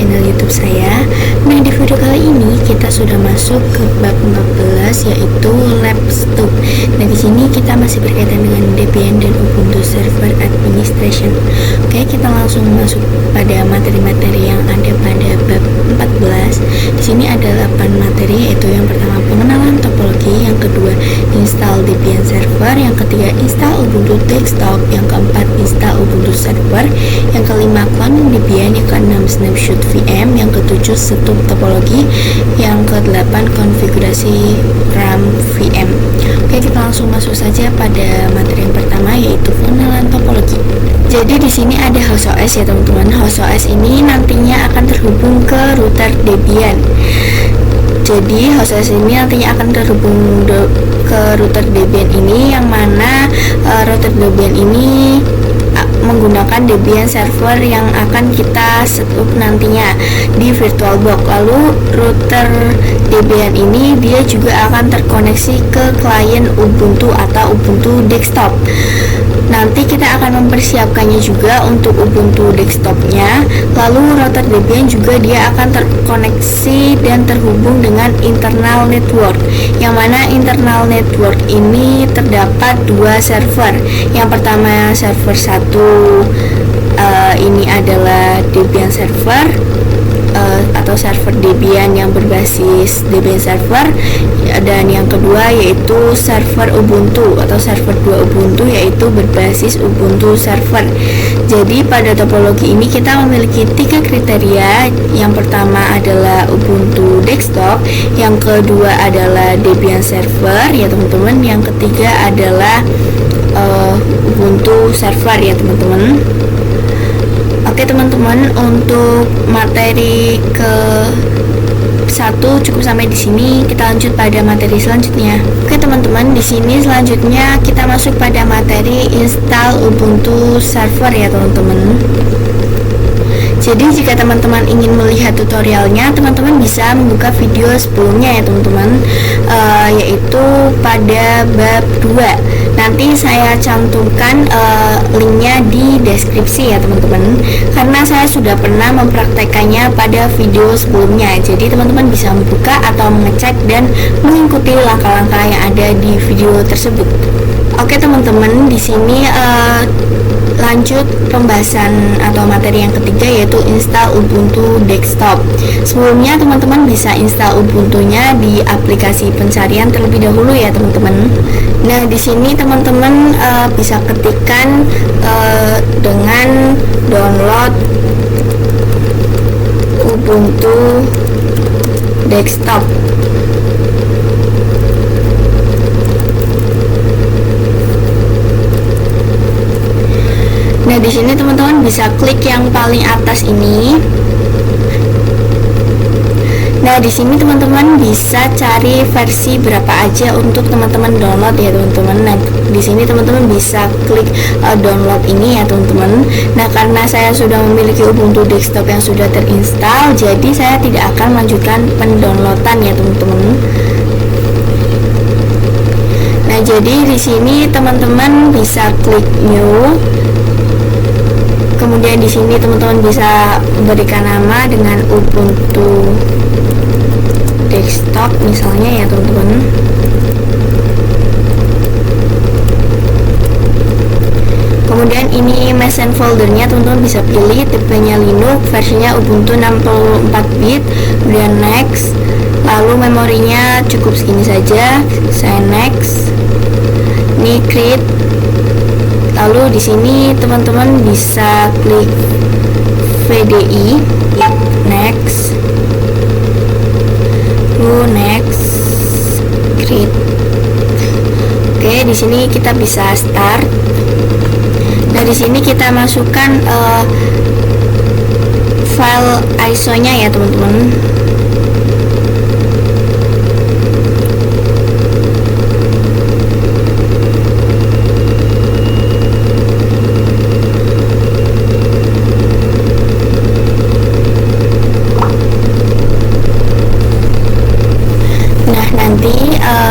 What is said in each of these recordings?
channel YouTube saya. Nah, di video kali ini kita sudah masuk ke bab 14, yaitu Labs 2. Nah, di sini kita masih berkaitan dengan Debian dan Ubuntu Server Administration. Oke, kita langsung masuk pada materi-materi yang ada pada bab 14. Di sini ada 8 materi, yaitu yang pertama pengenalan topologi, yang kedua install Debian Server, yang ketiga install Ubuntu Desktop, yang keempat install Ubuntu Server, yang kelima cloning Debian, yang keenam snapshot VM, yang ketujuh setup topologi, yang kedelapan konfigurasi RAM VM. Oke, kita langsung masuk saja pada materi yang pertama, yaitu pengenalan topologi. Jadi di sini ada host OS ya teman-teman. Host OS ini nantinya akan terhubung ke router Debian. Jadi host OS ini nantinya akan terhubung ke router Debian ini, yang mana router Debian ini menggunakan Debian server yang akan kita setup nantinya di VirtualBox. Lalu router Debian ini dia juga akan terkoneksi ke klien Ubuntu atau Ubuntu Desktop. Nanti kita akan mempersiapkannya juga untuk Ubuntu Desktopnya. Lalu router Debian juga dia akan terkoneksi dan terhubung dengan internal network, yang mana internal network ini terdapat dua server. Yang pertama server 1 ini adalah Debian server atau server Debian yang berbasis Debian server, dan yang kedua yaitu server Ubuntu atau server 2 Ubuntu, yaitu berbasis Ubuntu server. Jadi pada topologi ini kita memiliki 3 kriteria. Yang pertama adalah Ubuntu Desktop, yang kedua adalah Debian server ya teman-teman, yang ketiga adalah Ubuntu server ya teman-teman. Oke teman-teman, untuk materi ke 1 cukup sampai di sini. Kita lanjut pada materi selanjutnya. Oke teman-teman, di sini selanjutnya kita masuk pada materi install Ubuntu server ya teman-teman. Jadi jika teman-teman ingin melihat tutorialnya, teman-teman bisa membuka video sebelumnya ya teman-teman, yaitu pada bab 2. Nanti saya cantumkan linknya di deskripsi ya teman-teman, karena saya sudah pernah mempraktekannya pada video sebelumnya. Jadi teman-teman bisa membuka atau mengecek dan mengikuti langkah-langkah yang ada di video tersebut. Oke teman-teman, di sini lanjut pembahasan atau materi yang ketiga, yaitu install Ubuntu Desktop. Sebelumnya teman-teman bisa install Ubuntunya di aplikasi pencarian terlebih dahulu ya teman-teman. Nah di sini teman-teman bisa ketikkan dengan download Ubuntu Desktop. Nah, di sini teman-teman bisa klik yang paling atas ini. Nah, di sini teman-teman bisa cari versi berapa aja untuk teman-teman download ya teman-teman. Nah, di sini teman-teman bisa klik download ini ya teman-teman. Nah, karena saya sudah memiliki Ubuntu Desktop yang sudah terinstall, jadi saya tidak akan melanjutkan pendownloadan ya teman-teman. Nah, jadi di sini teman-teman bisa klik new. Kemudian di sini teman-teman bisa berikan nama dengan Ubuntu Desktop misalnya ya teman-teman. Kemudian ini mesin foldernya teman-teman bisa pilih tipenya Linux, versinya Ubuntu 64 bit, kemudian next. Lalu memorinya cukup segini saja, saya next. Ini create. Lalu di sini teman-teman bisa klik VDI, next, next, create. Oke, di sini kita bisa start. Nah, di sini kita masukkan file ISO-nya ya teman-teman.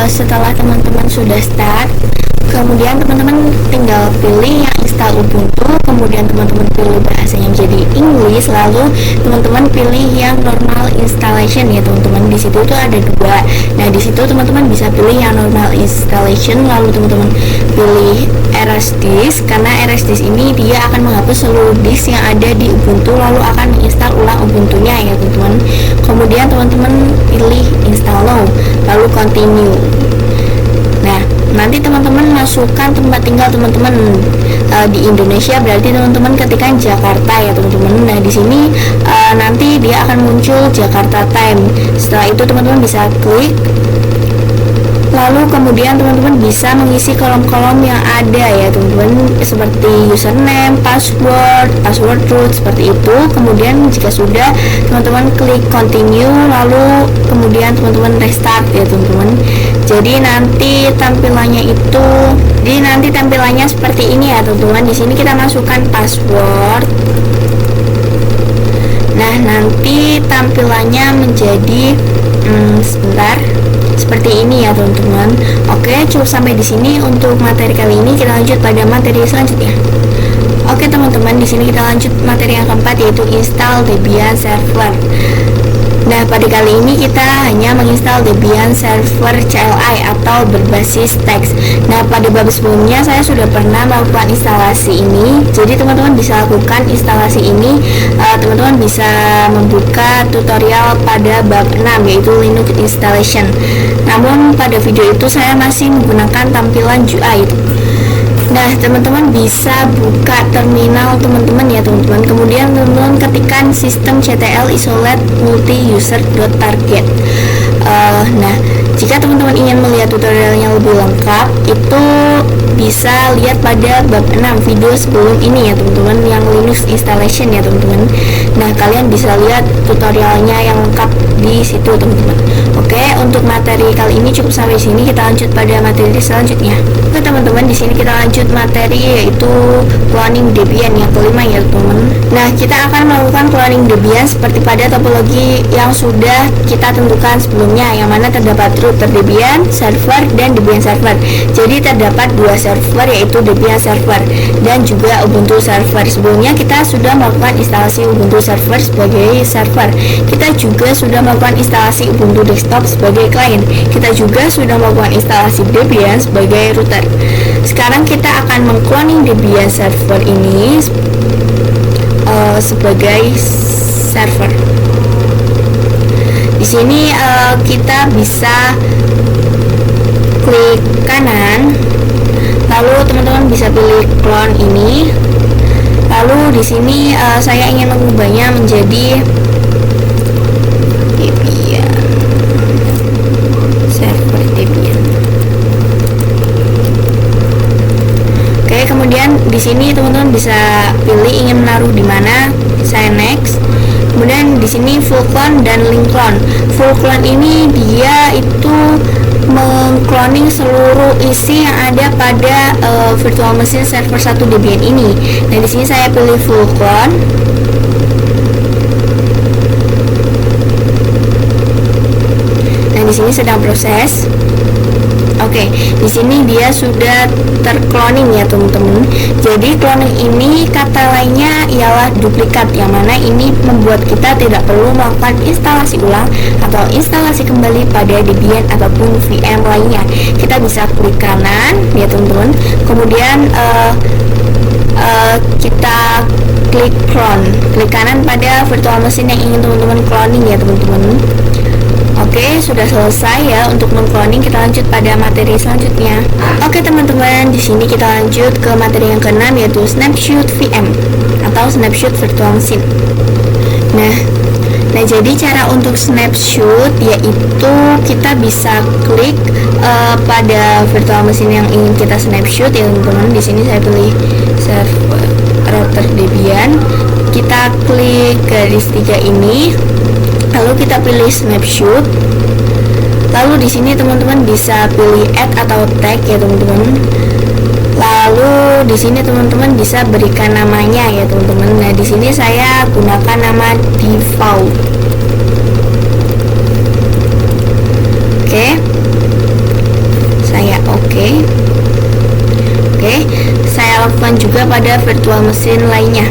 Setelah teman-teman sudah start, kemudian teman-teman tinggal pilih yang install Ubuntu, kemudian teman-teman pilih bahasanya jadi English, lalu teman-teman pilih yang normal installation ya teman-teman. Di situ tuh ada dua. Nah di situ teman-teman bisa pilih yang normal installation, lalu teman-teman pilih erase disk, karena erase disk ini dia akan menghapus seluruh disk yang ada di Ubuntu, lalu akan menginstal ulang Ubuntunya ya teman-teman. Kemudian teman-teman pilih install now, lalu continue. Nah nanti teman-teman masukkan tempat tinggal teman-teman di Indonesia, berarti teman-teman ketikkan Jakarta ya teman-teman. Nah di sini nanti dia akan muncul Jakarta time. Setelah itu teman-teman bisa klik, lalu kemudian teman-teman bisa mengisi kolom-kolom yang ada ya teman-teman, seperti username, password root, seperti itu. Kemudian jika sudah, teman-teman klik continue, lalu kemudian teman-teman restart ya teman-teman. Jadi nanti tampilannya seperti ini ya teman-teman. Di sini kita masukkan password. Nah nanti tampilannya menjadi seperti ini ya teman-teman. Oke, cukup sampai di sini untuk materi kali ini. Kita lanjut pada materi selanjutnya. Oke teman-teman, di sini kita lanjut materi yang keempat, yaitu install Debian Server. Nah pada kali ini kita hanya menginstal Debian Server CLI atau berbasis teks. Nah pada bab sebelumnya saya sudah pernah melakukan instalasi ini, jadi teman-teman bisa lakukan instalasi ini. Teman-teman bisa membuka tutorial pada bab 6, yaitu Linux installation. Namun pada video itu saya masih menggunakan tampilan GUI. Nah teman-teman bisa buka terminal teman-teman ya teman-teman. Kemudian teman-teman ketikkan systemctl isolate multi-user.target. Nah jika teman-teman ingin melihat tutorialnya lebih lengkap, itu bisa lihat pada bab 6 video sebelum ini ya teman-teman, yang Linux installation ya teman-teman. Nah kalian bisa lihat tutorialnya yang lengkap di situ teman-teman. Oke, untuk materi kali ini cukup sampai sini. Kita lanjut pada materi selanjutnya. Oke teman-teman, di sini kita lanjut materi yaitu cloning Debian yang kelima ya teman-teman. Nah kita akan melakukan cloning Debian seperti pada topologi yang sudah kita tentukan sebelumnya, yang mana terdapat root Debian server dan Debian server. Jadi terdapat dua server, yaitu Debian server dan juga Ubuntu server. Sebelumnya kita sudah melakukan instalasi Ubuntu server sebagai server. Kita juga sudah melakukan instalasi Ubuntu desktop sebagai klien. Kita juga sudah melakukan instalasi Debian sebagai router. Sekarang kita akan mengcloning Debian server ini sebagai server. Di sini kita bisa klik kanan, lalu teman-teman bisa pilih clone ini. Lalu di sini saya ingin mengubahnya menjadi Debian server Debian. Oke, kemudian di sini teman-teman bisa pilih ingin menaruh di mana. Saya next. Kemudian di sini full clone dan link clone. Full clone ini dia itu mengcloning seluruh isi yang ada pada virtual machine server 1 Debian ini. Nah di sini saya pilih full clone. Nah di sini sedang proses. Oke, di sini dia sudah tercloning ya teman-teman. Jadi cloning ini kata lainnya ialah duplikat, yang mana ini membuat kita tidak perlu melakukan instalasi ulang atau instalasi kembali pada Debian ataupun VM lainnya. Kita bisa klik kanan ya teman-teman. Kemudian kita klik clone, klik kanan pada virtual machine yang ingin teman-teman cloning ya teman-teman. Oke, sudah selesai ya untuk mengcloning. Kita lanjut pada materi selanjutnya. Oke teman-teman, di sini kita lanjut ke materi yang keenam, yaitu snapshot VM atau snapshot virtual machine. Nah jadi cara untuk snapshot yaitu kita bisa klik pada virtual machine yang ingin kita snapshot ya teman-teman. Di sini saya pilih server router Debian. Kita klik garis 3 ini. Lalu kita pilih snapshot. Lalu di sini teman-teman bisa pilih add atau tag ya teman-teman. Lalu di sini teman-teman bisa berikan namanya ya teman-teman. Nah di sini saya gunakan nama default. Oke. Saya oke. Oke, saya lakukan juga pada virtual machine lainnya.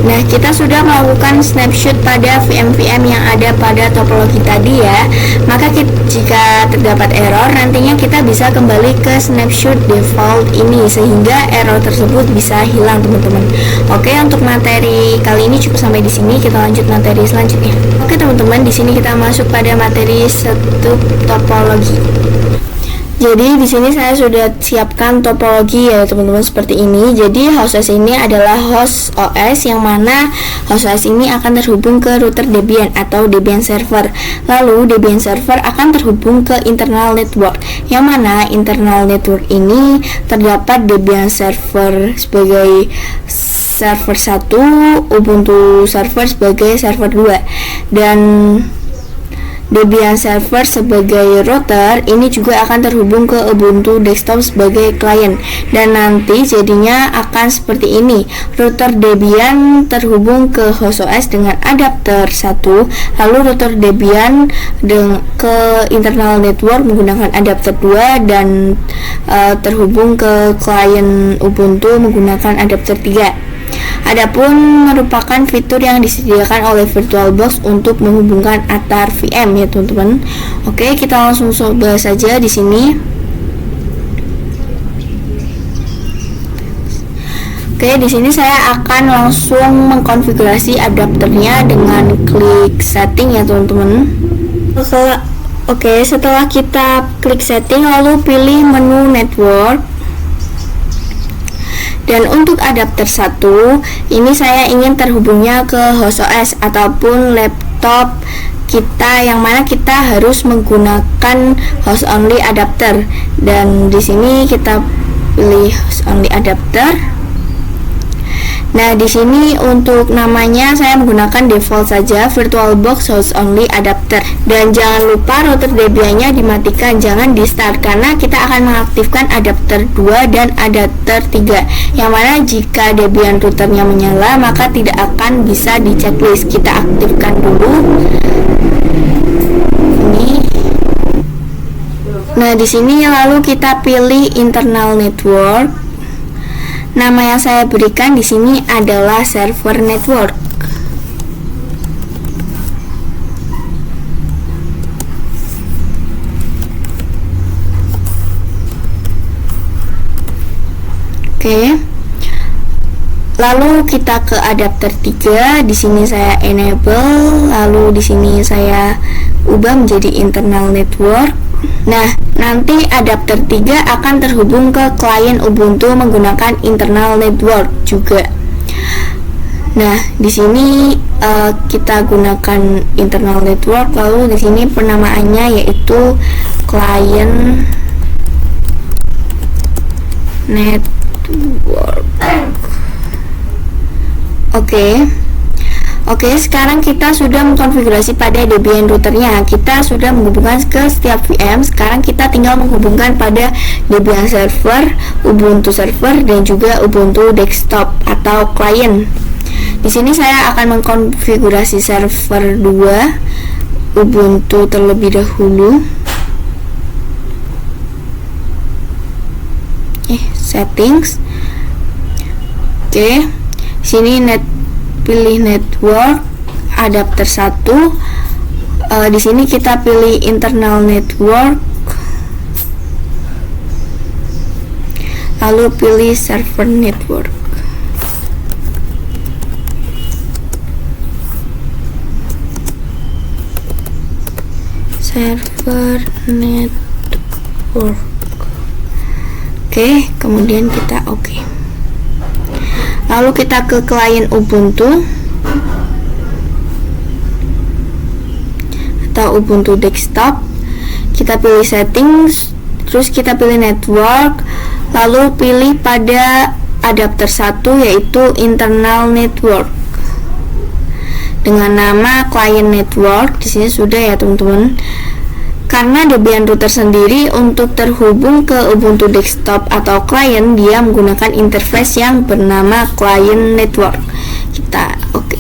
Nah, kita sudah melakukan snapshot pada VM-VM yang ada pada topologi tadi ya. Maka jika terdapat error, nantinya kita bisa kembali ke snapshot default ini sehingga error tersebut bisa hilang, teman-teman. Oke, untuk materi kali ini cukup sampai di sini. Kita lanjut materi selanjutnya. Oke, teman-teman, di sini kita masuk pada materi stup topologi. Jadi di sini saya sudah siapkan topologi ya teman-teman seperti ini. Jadi host OS ini adalah host OS yang mana host OS ini akan terhubung ke router Debian atau Debian server. Lalu Debian server akan terhubung ke internal network, yang mana internal network ini terdapat Debian server sebagai server 1, Ubuntu server sebagai server 2, dan Debian server sebagai router ini juga akan terhubung ke Ubuntu desktop sebagai klien, dan nanti jadinya akan seperti ini. Router Debian terhubung ke host OS dengan adapter 1, lalu router Debian ke internal network menggunakan adapter 2, dan terhubung ke klien Ubuntu menggunakan adapter 3. Adapun merupakan fitur yang disediakan oleh VirtualBox untuk menghubungkan antar VM ya teman-teman. Oke, kita langsung bahas saja di sini. Oke, di sini saya akan langsung mengkonfigurasi adapternya dengan klik setting ya teman-teman. Oke, setelah kita klik setting lalu pilih menu network. Dan untuk adapter 1 ini saya ingin terhubungnya ke host OS ataupun laptop kita, yang mana kita harus menggunakan host only adapter. Dan di sini kita pilih host only adapter. Nah, di sini untuk namanya saya menggunakan default saja, VirtualBox host only adapter. Dan jangan lupa router Debian-nya dimatikan, jangan di start, karena kita akan mengaktifkan adapter 2 dan adapter 3. Yang mana jika Debian routernya menyala, maka tidak akan bisa di checklist. Kita aktifkan dulu. Ini. Nah, di sini lalu kita pilih internal network. Nama yang saya berikan di sini adalah server network. Oke. Lalu kita ke adapter 3. Di sini saya enable, lalu di sini saya ubah menjadi internal network. Nah, nanti adapter 3 akan terhubung ke klien Ubuntu menggunakan internal network juga. Nah, di sini kita gunakan internal network, lalu di sini penamaannya yaitu klien network. Oke, sekarang kita sudah mengkonfigurasi pada Debian routernya. Kita sudah menghubungkan ke setiap VM. Sekarang kita tinggal menghubungkan pada Debian server, Ubuntu server, dan juga Ubuntu desktop atau klien. Di sini saya akan mengkonfigurasi server 2 Ubuntu terlebih dahulu. Settings. Oke. Sini pilih network adapter 1. Di sini kita pilih internal network, lalu pilih server network. Server network. Oke, kemudian kita oke. Lalu kita ke klien Ubuntu atau Ubuntu desktop. Kita pilih settings, terus kita pilih network, lalu pilih pada adapter 1 yaitu internal network. dengan nama client network. Di sini sudah ya teman-teman. Karena Debian router sendiri untuk terhubung ke Ubuntu desktop atau client, dia menggunakan interface yang bernama client network. Kita oke.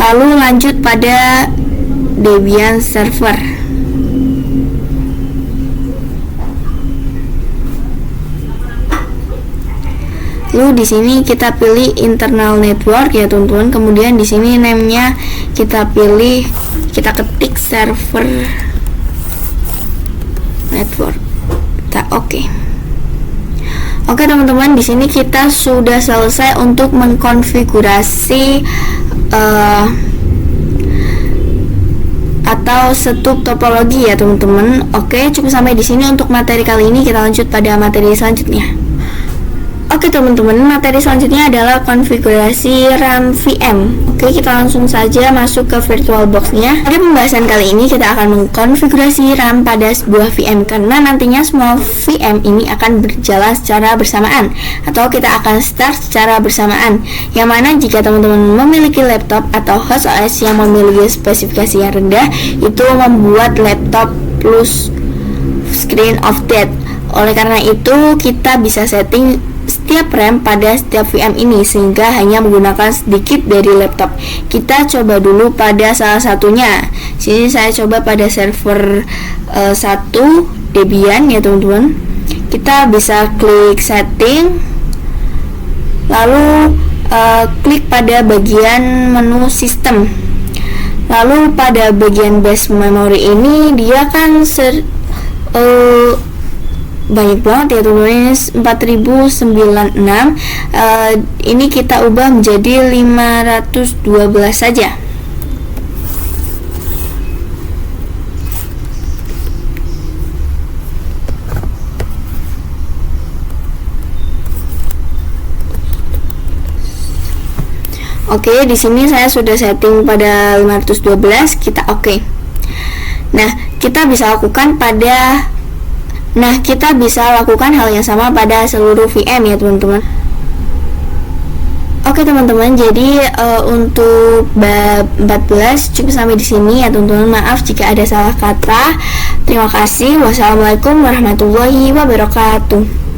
Lalu lanjut pada Debian server. Lalu di sini kita pilih internal network ya teman-teman. Kemudian di sini name-nya kita pilih, kita ketik server network. Kita oke. Oke teman-teman, di sini kita sudah selesai untuk mengkonfigurasi atau setup topologi ya teman-teman. Oke, cukup sampai di sini untuk materi kali ini. Kita lanjut pada materi selanjutnya. Oke teman-teman, materi selanjutnya adalah konfigurasi RAM VM. Oke, kita langsung saja masuk ke VirtualBox-nya. Pada pembahasan kali ini kita akan mengkonfigurasi RAM pada sebuah VM, karena nantinya semua VM ini akan berjalan secara bersamaan, atau kita akan start secara bersamaan. Yang mana jika teman-teman memiliki laptop atau host OS yang memiliki spesifikasi yang rendah, itu membuat laptop plus screen of death. Oleh karena itu, kita bisa setting setiap RAM pada setiap VM ini sehingga hanya menggunakan sedikit dari laptop. Kita coba dulu pada salah satunya. Sini saya coba pada server 1 Debian ya teman-teman. Kita bisa klik setting, lalu klik pada bagian menu sistem. Lalu pada bagian base memory ini dia kan banyak banget ya teman-teman, 4096. Ini kita ubah menjadi 512 saja. Oke, di sini saya sudah setting pada 512, kita oke. Nah, kita bisa lakukan hal yang sama pada seluruh VM ya teman-teman. Oke teman-teman, jadi untuk bab 14 cukup sampai di sini ya teman-teman. Maaf jika ada salah kata. Terima kasih. Wassalamualaikum warahmatullahi wabarakatuh.